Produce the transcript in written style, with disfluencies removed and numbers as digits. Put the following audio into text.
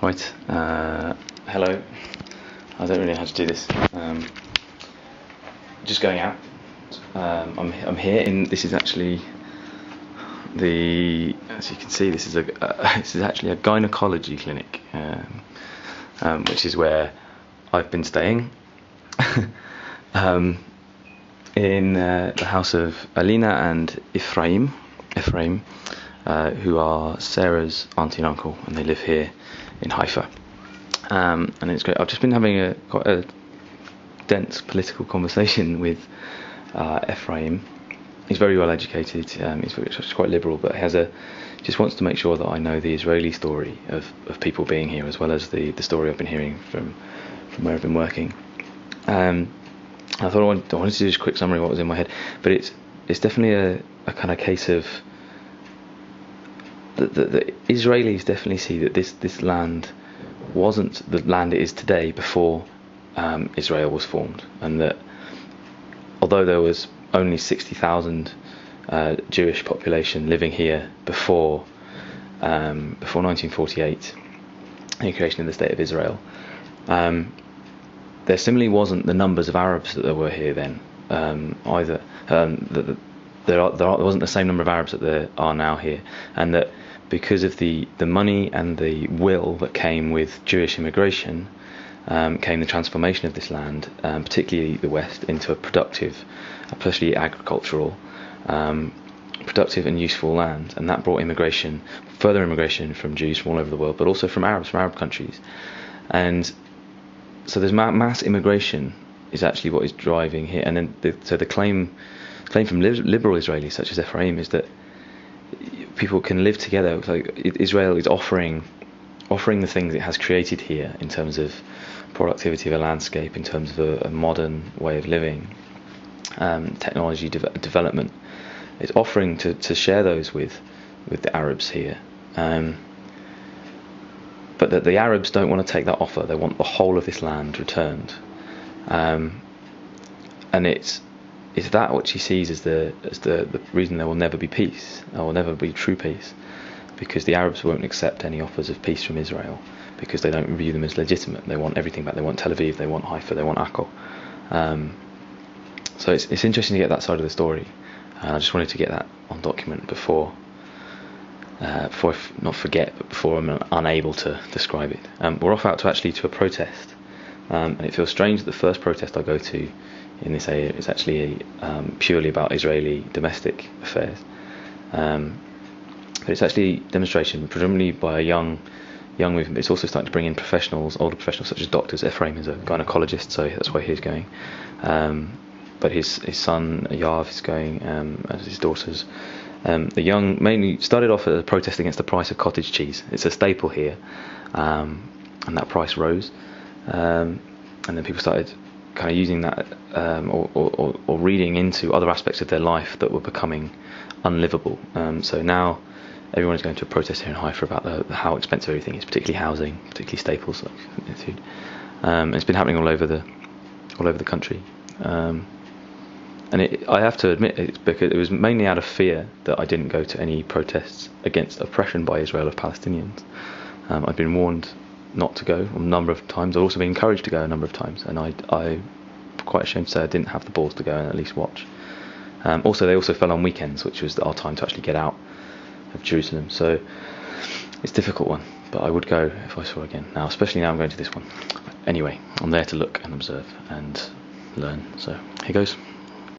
Right, hello. I don't really know how to do this. Just going out. I'm here this is actually as you can see, this is this is actually a gynecology clinic, which is where I've been staying. In the house of Alina and Ephraim, who are Sarah's auntie and uncle, and they live here in Haifa. And it's great. I've just been having quite a dense political conversation with Ephraim. He's very well educated. He's quite liberal, but just wants to make sure that I know the Israeli story of people being here, as well as the story I've been hearing from where I've been working. I thought I wanted to do just a quick summary of what was in my head, but it's definitely a kind of case of the Israelis definitely see that this land wasn't the land it is today before Israel was formed, and that although there was only 60,000 Jewish population living here before 1948, the creation of the State of Israel, there similarly wasn't the numbers of Arabs that there were here then either. There wasn't the same number of Arabs that there are now here, and that because of the money and the will that came with Jewish immigration, came the transformation of this land, particularly the West, into a productive, especially agricultural, productive and useful land, and that brought further immigration from Jews from all over the world, but also from Arabs from Arab countries, and so there's mass immigration is actually what is driving here. And then the claim from liberal Israelis such as Ephraim is that people can live together. Like Israel is offering the things it has created here in terms of productivity of a landscape, in terms of a modern way of living, technology development. It's offering to share those with the Arabs here. But that the Arabs don't want to take that offer. They want the whole of this land returned, and it's that which he sees as the reason there will never be peace. There will never be true peace, because the Arabs won't accept any offers of peace from Israel, because they don't view them as legitimate. They want everything back. They want Tel Aviv. They want Haifa. They want Akko. So it's interesting to get that side of the story, and I just wanted to get that on document before I before I'm unable to describe it. We're off out to a protest, and it feels strange that the first protest I go to in this area is actually purely about Israeli domestic affairs, but it's actually a demonstration predominantly by a young movement, but it's also starting to bring in older professionals such as doctors. Ephraim is a gynaecologist, so that's why he's going, but his son Yav is going, as his daughters. The young mainly started off as a protest against the price of cottage cheese. It's a staple here, and that price rose, and then people started kind of using that or reading into other aspects of their life that were becoming unlivable. So now everyone is going to a protest here in Haifa about how expensive everything is, particularly housing, particularly staples like food. It's been happening all over the country. And I have to admit, it's because it was mainly out of fear that I didn't go to any protests against oppression by Israel of Palestinians. I've been warned not to go a number of times. I've also been encouraged to go a number of times, and I'm quite ashamed to say I didn't have the balls to go and at least watch. Also, they also fell on weekends, which was our time to actually get out of Jerusalem. So it's a difficult one, but I would go if I saw it again. Now, especially now I'm going to this one. Anyway, I'm there to look and observe and learn. So here goes.